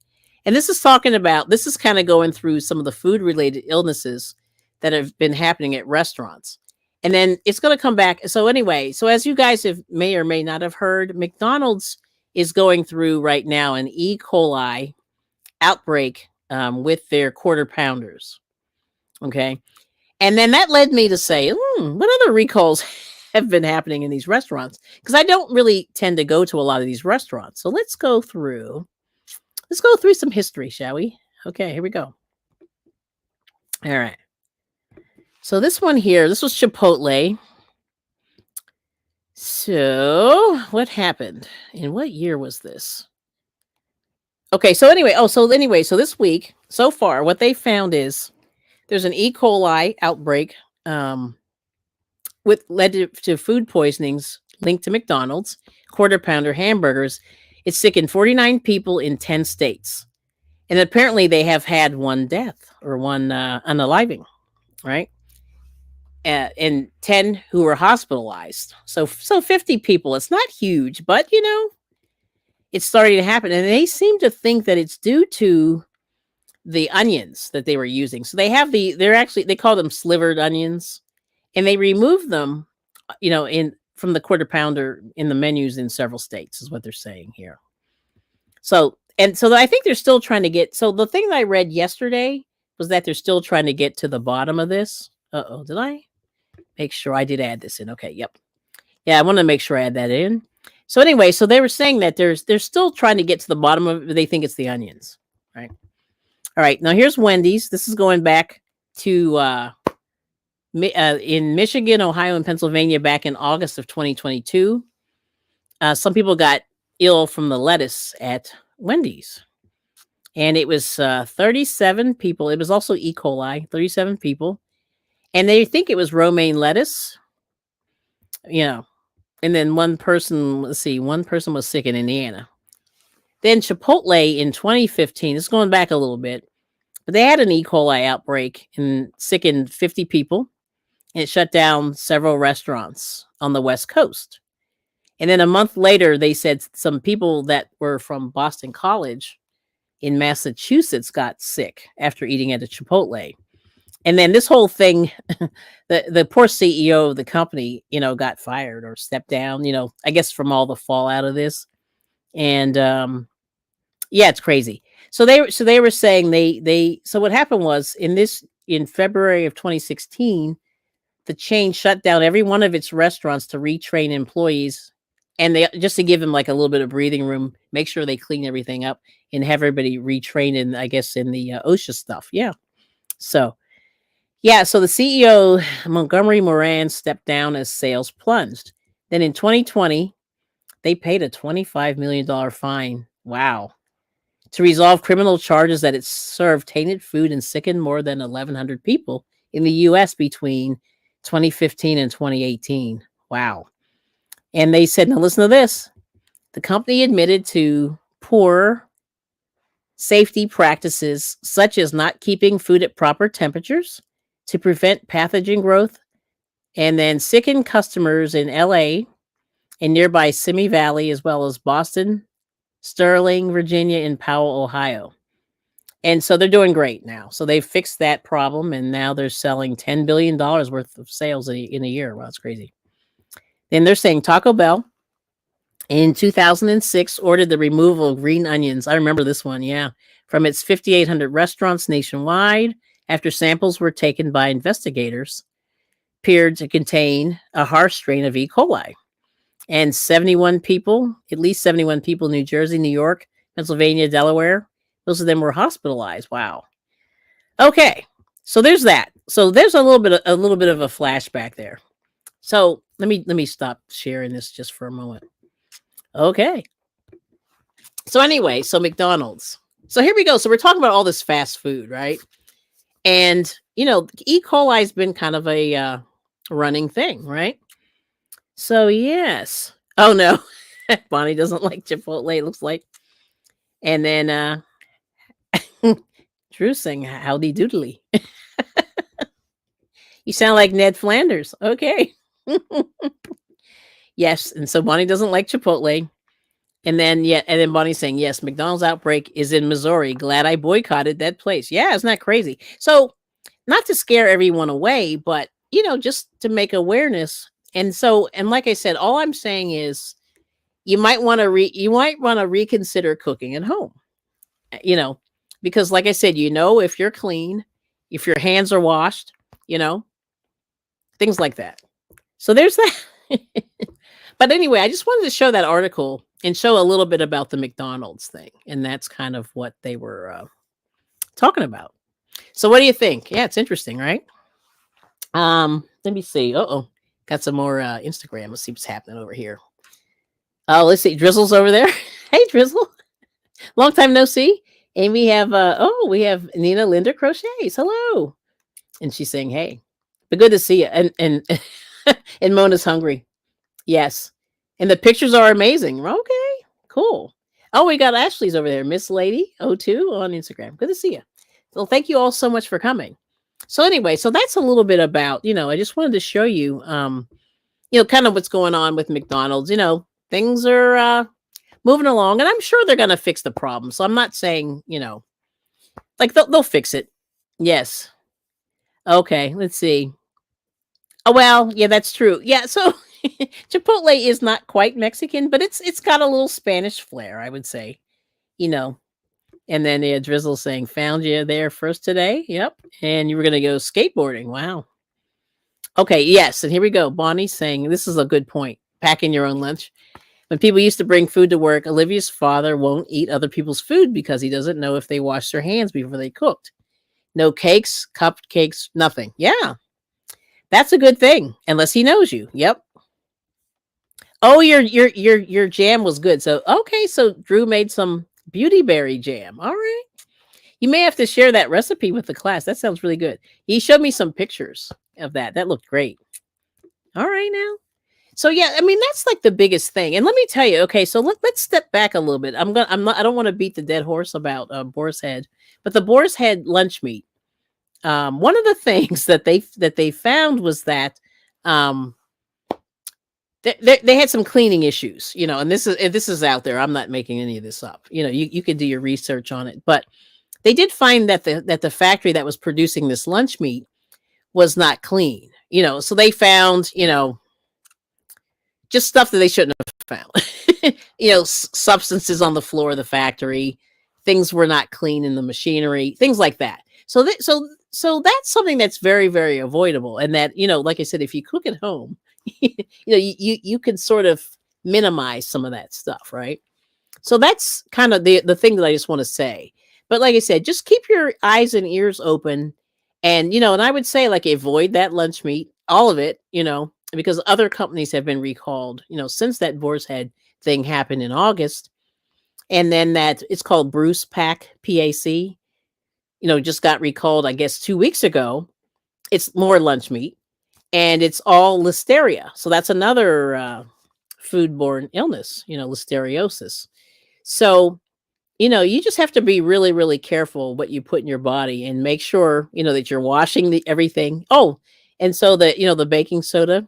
A: And this is kind of going through some of the food-related illnesses that have been happening at restaurants. And then it's going to come back. So anyway, so as you guys may or may not have heard, McDonald's is going through right now an E. coli outbreak with their quarter pounders. Okay. And then that led me to say, what other recalls have been happening in these restaurants? Because I don't really tend to go to a lot of these restaurants. So let's go through some history, shall we? Okay, here we go. All right. So this one here, this was Chipotle. So what happened? In what year was this? Okay, so anyway, so this week, so far, what they found is there's an E. coli outbreak led to food poisonings linked to McDonald's quarter pounder hamburgers. It's sickened 49 people in 10 states. And apparently they have had one death or one unaliving, right? and 10 who were hospitalized. So 50 people. It's not huge, but it's starting to happen. And they seem to think that it's due to the onions that they were using. So they call them slivered onions, and they remove them, in from the quarter pounder in the menus in several states is what they're saying here. So I think they're still trying to get. So the thing that I read yesterday was that they're still trying to get to the bottom of this. Did I make sure I did add this in? Okay, yep. Yeah, I want to make sure I add that in. So anyway, so they were saying that they're still trying to get to the bottom of it. They think it's the onions, right? All right, now here's Wendy's. This is going back to in Michigan, Ohio, and Pennsylvania back in August of 2022. Some people got ill from the lettuce at Wendy's. And it was 37 people. It was also E. coli, 37 people. And they think it was romaine lettuce. And then one person was sick in Indiana. Then Chipotle in 2015, it's going back a little bit, but they had an E. coli outbreak and sickened 50 people. And it shut down several restaurants on the West Coast. And then a month later, they said some people that were from Boston College in Massachusetts got sick after eating at a Chipotle. And then this whole thing, the poor CEO of the company, got fired or stepped down, I guess from all the fallout of this. And yeah, it's crazy. So they were saying so what happened was in February of 2016, the chain shut down every one of its restaurants to retrain employees. And they just to give them like a little bit of breathing room, make sure they clean everything up and have everybody retrained in, I guess, in the OSHA stuff. Yeah. So the CEO, Montgomery Moran, stepped down as sales plunged. Then in 2020, they paid a $25 million fine. Wow. To resolve criminal charges that it served tainted food and sickened more than 1,100 people in the U.S. between 2015 and 2018. Wow. And they said, now listen to this. The company admitted to poor safety practices, such as not keeping food at proper temperatures to prevent pathogen growth, and then sickened customers in LA and nearby Simi Valley, as well as Boston, Sterling, Virginia, and Powell, Ohio. And so they're doing great now. So they've fixed that problem, and now they're selling $10 billion worth of sales in a year. Wow, that's crazy. Then they're saying Taco Bell in 2006 ordered the removal of green onions. I remember this one, yeah, from its 5,800 restaurants nationwide after samples were taken by investigators appeared to contain a harsh strain of E. coli. And at least 71 people in New Jersey, New York, Pennsylvania, Delaware, most of them were hospitalized. Wow. Okay, so there's that. So there's a little bit of a flashback there. So let me stop sharing this just for a moment. Okay. So anyway, so McDonald's. So here we go. So we're talking about all this fast food, right? And E. coli has been kind of a running thing, right? So yes. Oh no, Bonnie doesn't like Chipotle. It looks like. And then Drew saying howdy doodly. You sound like Ned Flanders. Okay. Yes, and so Bonnie doesn't like Chipotle. And then Bonnie's saying, yes, McDonald's outbreak is in Missouri. Glad I boycotted that place. Yeah, isn't that crazy? So not to scare everyone away, but just to make awareness. And like I said, all I'm saying is you might want to reconsider cooking at home. Because like I said, if you're clean, if your hands are washed, things like that. So there's that. But anyway, I just wanted to show that article and show a little bit about the McDonald's thing. And that's kind of what they were talking about. So what do you think? Yeah, it's interesting, right? Let me see. Got some more Instagram. Let's see what's happening over here. Oh, let's see. Drizzle's over there. Hey, Drizzle. Long time no see. And we have Nina Linda Crochets. Hello. And she's saying, hey, but good to see you. And and Mona's hungry. Yes. And the pictures are amazing. Okay, cool. Oh, we got Ashley's over there. Miss Lady 02 on Instagram. Good to see you. So thank you all so much for coming. So anyway, so that's a little bit about, I just wanted to show you, kind of what's going on with McDonald's. Things are moving along, and I'm sure they're going to fix the problem. So I'm not saying, like they'll fix it. Yes. Okay. Let's see. Oh well, yeah, that's true. Yeah, so Chipotle is not quite Mexican, but it's got a little Spanish flair, I would say. You know. And then Drizzle saying, "Found you there first today." Yep. And you were gonna go skateboarding. Wow. Okay, yes, and here we go. Bonnie's saying this is a good point. Packing your own lunch. When people used to bring food to work, Olivia's father won't eat other people's food because he doesn't know if they washed their hands before they cooked. No cakes, cupcakes, nothing. Yeah, that's a good thing, unless he knows you. Yep. Oh, your jam was good. So okay, so Drew made some beauty berry jam. All right. You may have to share that recipe with the class. That sounds really good. He showed me some pictures of that. That looked great. All right now. So yeah, I mean that's like the biggest thing. And let me tell you, okay, so let's step back a little bit. I don't want to beat the dead horse about boar's head, but the boar's head lunch meat. One of the things that they found was that um they had some cleaning issues, and this is out there. I'm not making any of this up. You can do your research on it, but they did find that the factory that was producing this lunch meat was not clean. So they found just stuff that they shouldn't have found. Substances on the floor of the factory, things were not clean in the machinery, things like that. So that's something that's very, very avoidable. And that, like I said, if you cook at home, you can sort of minimize some of that stuff, right? So that's kind of the thing that I just want to say. But like I said, just keep your eyes and ears open. And I would say like avoid that lunch meat, all of it, because other companies have been recalled, since that boar's head thing happened in August. And then that it's called Bruce Pack, PAC, just got recalled, I guess, 2 weeks ago. It's more lunch meat and it's all listeria. So that's another foodborne illness, listeriosis. So, you just have to be really, really careful what you put in your body and make sure, that you're washing everything. Oh, and so the baking soda,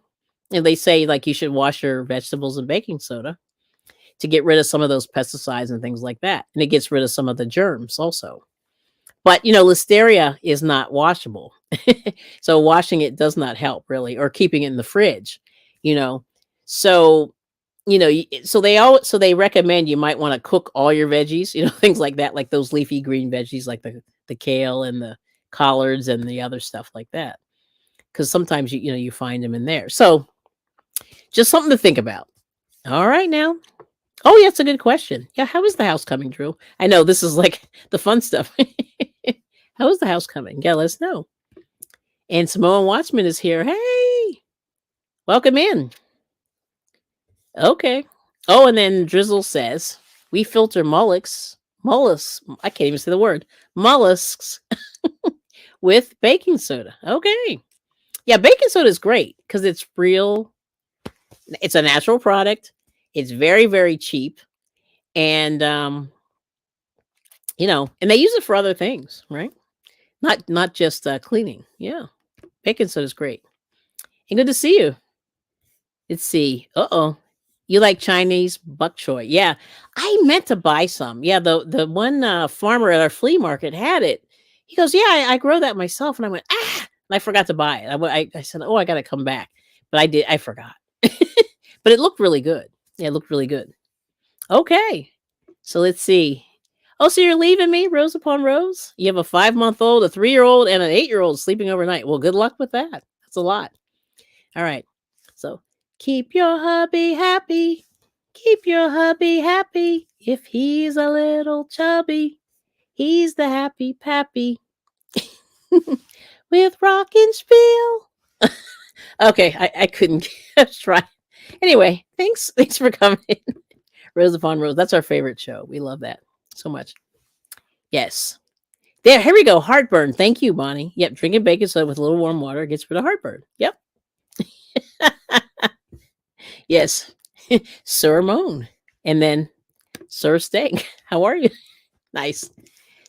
A: and they say like you should wash your vegetables in baking soda to get rid of some of those pesticides and things like that. And it gets rid of some of the germs also. But, listeria is not washable. So washing it does not help really, or keeping it in the fridge, you know. So, so they recommend you might want to cook all your veggies, things like that, like those leafy green veggies, like the kale and the collards and the other stuff like that. Because sometimes you find them in there. So just something to think about. All right now. Oh, yeah, it's a good question. Yeah, how is the house coming, Drew? I know this is like the fun stuff. How is the house coming? Yeah, let us know. And Samoan Watchman is here. Hey, welcome in. Okay. Oh, and then Drizzle says we filter mollusks. I can't even say the word mollusks with baking soda. Okay. Yeah, baking soda is great because it's real. It's a natural product. It's very, very cheap. And and they use it for other things, right? Not just cleaning. Yeah. Baking soda is great. And good to see you. Let's see. Uh-oh. You like Chinese bok choy? Yeah. I meant to buy some. Yeah, the one farmer at our flea market had it. He goes, "Yeah, I grow that myself." And I went, "Ah!" And I forgot to buy it. I said, "Oh, I got to come back." But I forgot. But it looked really good. Yeah, it looked really good. Okay. So let's see. Oh, so you're leaving me, rows upon rows? You have a 5-month-old, a 3-year-old, and an 8-year-old sleeping overnight. Well, good luck with that. That's a lot. All right. So keep your hubby happy. Keep your hubby happy. If he's a little chubby, he's the happy pappy. With rockin' spiel. Okay, I couldn't try. Anyway, thanks for coming in. Rose upon Rose. That's our favorite show. We love that so much. Yes. There, here we go. Heartburn. Thank you, Bonnie. Yep, drinking baking soda with a little warm water gets rid of heartburn. Yep. Yes. Sir Moan. And then Sir Steak. How are you? Nice.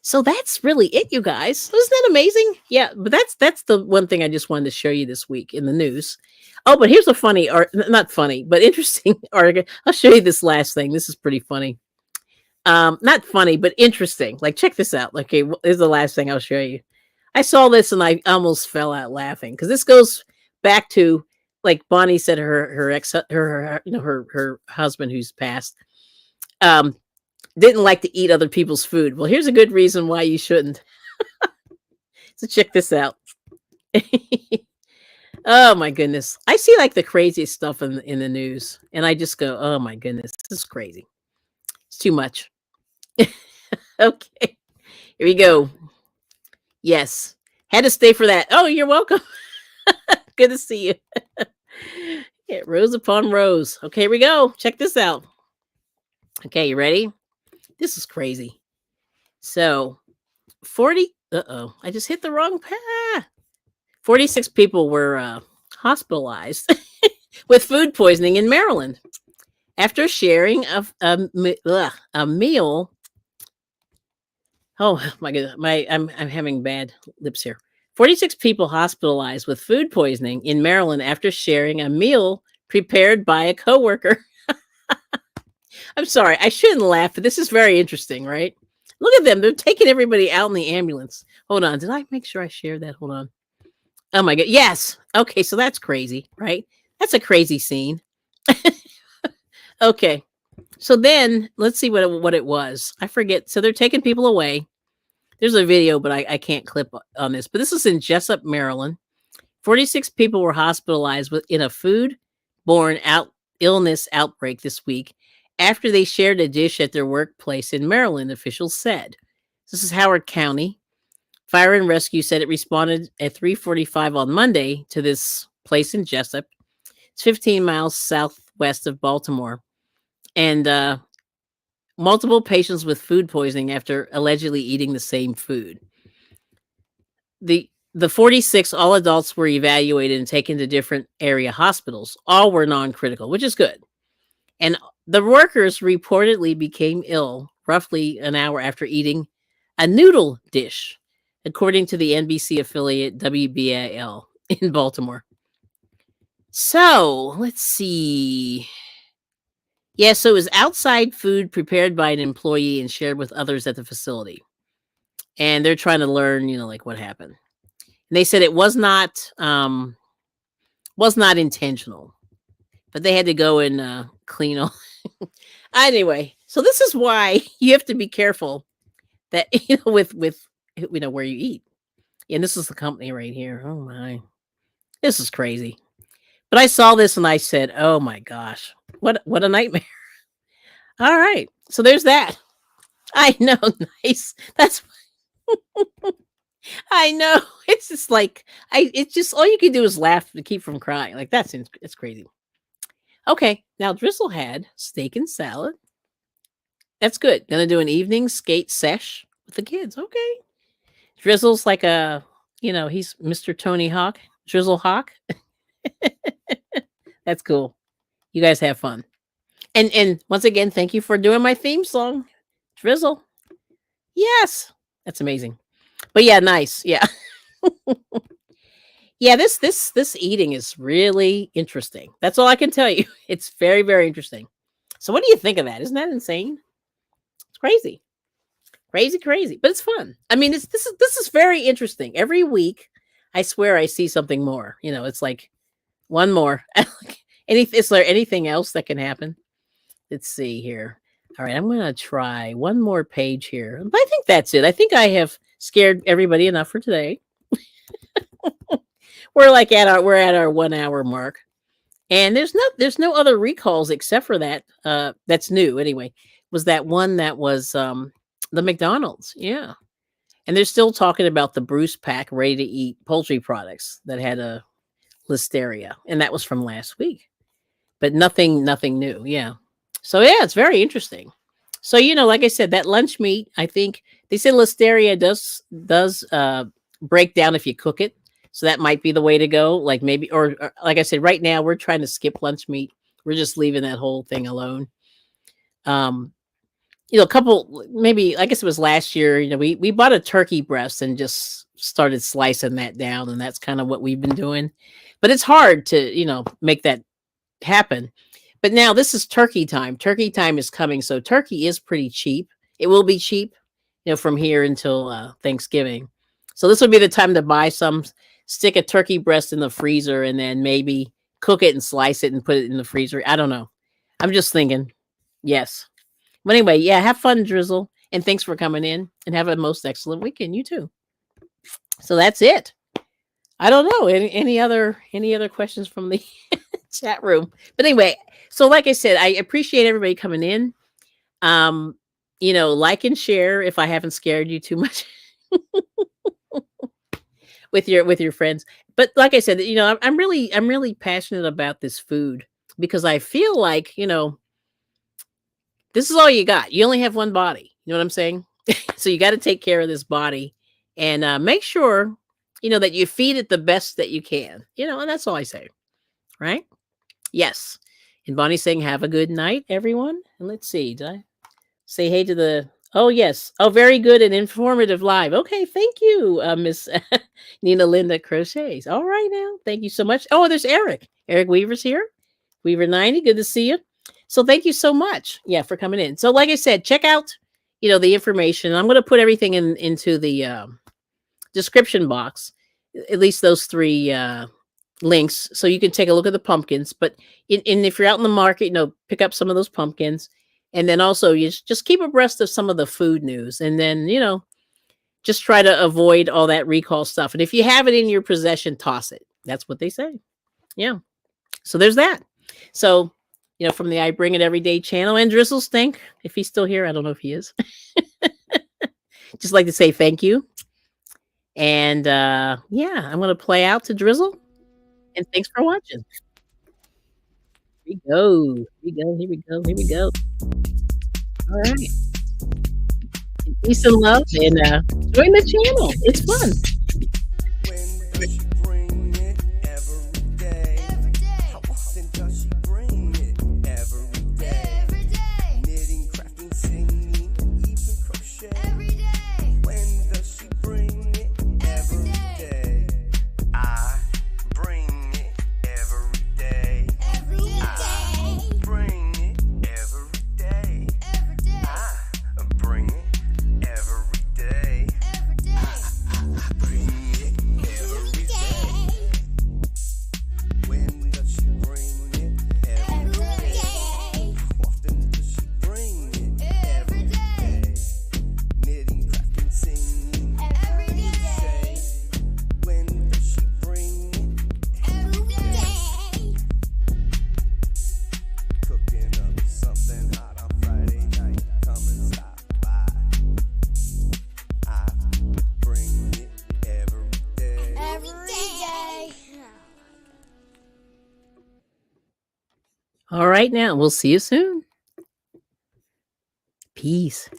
A: So that's really it, you guys. Isn't that amazing? Yeah, but that's the one thing I just wanted to show you this week in the news. Oh, but here's a funny, or not funny, but interesting article. I'll show you this last thing. This is pretty funny. Not funny, but interesting. Like, check this out. Okay, this is the last thing I'll show you. I saw this and I almost fell out laughing because this goes back to, like Bonnie said, her ex, her husband who's passed, um, didn't like to eat other people's food. Well, here's a good reason why you shouldn't. So check this out. Oh my goodness, I see like the craziest stuff in the news, and I just go, oh my goodness, this is crazy. It's too much. Okay, here we go. Yes, had to stay for that. Oh, you're welcome. Good to see you. Yeah, rows upon rows. Okay, here we go. Check this out. Okay, you ready? This is crazy. So, 40. Uh-oh, I just hit the wrong path. 46 people were hospitalized with food poisoning in Maryland after sharing a meal. Oh my goodness, I'm having bad lips here. 46 people hospitalized with food poisoning in Maryland after sharing a meal prepared by a coworker. I'm sorry, I shouldn't laugh, but this is very interesting, right? Look at them. They're taking everybody out in the ambulance. Hold on. Did I make sure I shared that? Hold on. Oh my God. Yes. Okay, so that's crazy, right? That's a crazy scene. Okay. So then let's see what it was. I forget. So they're taking people away. There's a video, but I can't clip on this. But this is in Jessup, Maryland. 46 people were hospitalized in a food-borne illness outbreak this week after they shared a dish at their workplace in Maryland, officials said. This is Howard County. Fire and Rescue said it responded at 3:45 on Monday to this place in Jessup. It's 15 miles southwest of Baltimore. And multiple patients with food poisoning after allegedly eating the same food. The 46 all adults were evaluated and taken to different area hospitals. All were non-critical, which is good. And the workers reportedly became ill roughly an hour after eating a noodle dish, according to the NBC affiliate WBAL in Baltimore. So let's see. Yeah, so it was outside food prepared by an employee and shared with others at the facility. And they're trying to learn, like what happened. And they said it was not intentional, but they had to go and clean all. Anyway, so this is why you have to be careful that with where you eat. And this is the company right here. Oh my, this is crazy. But I saw this and I said, "Oh my gosh, what a nightmare!" All right, so there's that. I know, nice. That's. I know. It's just like it's just all you can do is laugh to keep from crying. Like it's crazy. Okay, now Drizzle had steak and salad. That's good. Gonna do an evening skate sesh with the kids. Okay. Drizzle's like he's Mr. Tony Hawk, Drizzle Hawk. That's cool. You guys have fun. And once again, thank you for doing my theme song, Drizzle. Yes, that's amazing. But yeah, nice. Yeah. Yeah, this eating is really interesting. That's all I can tell you. It's very, very interesting. So what do you think of that? Isn't that insane? It's crazy. Crazy. But it's fun. I mean, this is very interesting. Every week, I swear I see something more. It's like one more. Is there anything else that can happen? Let's see here. All right, I'm going to try one more page here. I think that's it. I think I have scared everybody enough for today. We're at our 1 hour mark, and there's no other recalls except for that. That's new anyway. Was that one that was the McDonald's? Yeah, and they're still talking about the Bruce Pack ready to eat poultry products that had a listeria, and that was from last week. But nothing new. Yeah. So yeah, it's very interesting. So like I said, that lunch meat, I think they said listeria does break down if you cook it. So that might be the way to go. Like maybe, or like I said, right now we're trying to skip lunch meat. We're just leaving that whole thing alone. a couple, maybe, I guess it was last year, we bought a turkey breast and just started slicing that down. And that's kind of what we've been doing. But it's hard to, make that happen. But now this is turkey time. Turkey time is coming. So turkey is pretty cheap. It will be cheap, from here until Thanksgiving. So this would be the time to buy some, stick a turkey breast in the freezer, and then maybe cook it and slice it and put it in the freezer. I don't know. I'm just thinking. Yes. But anyway, yeah, have fun, Drizzle. And thanks for coming in, and have a most excellent weekend. You too. So that's it. I don't know. Any other questions from the chat room? But anyway, so like I said, I appreciate everybody coming in. Like and share if I haven't scared you too much with your friends. But like I said, I'm really passionate about this food, because I feel like, this is all you got. You only have one body. You know what I'm saying? So you got to take care of this body, and make sure, that you feed it the best that you can. And that's all I say. Right? Yes. And Bonnie's saying, have a good night, everyone. And let's see. Did I say hey to the... Oh, yes. Oh, very good and informative live. Okay, thank you, Miss Nina Linda Crochets. All right now. Thank you so much. Oh, there's Eric. Eric Weaver's here. Weaver 90, good to see you. So thank you so much, for coming in. So like I said, check out, the information. I'm going to put everything into the description box, at least those three links, so you can take a look at the pumpkins. But if you're out in the market, pick up some of those pumpkins. And then also you just keep abreast of some of the food news. And then, just try to avoid all that recall stuff. And if you have it in your possession, toss it. That's what they say. Yeah. So there's that. So, from the I Bring It Everyday channel, and Drizzle Stink, if he's still here, I don't know if he is. Just like to say thank you. And yeah, I'm going to play out to Drizzle. And thanks for watching. Here we go. Here we go. Here we go. Here we go. All right. Peace and love, and join the channel. It's fun. All right, now we'll see you soon. Peace.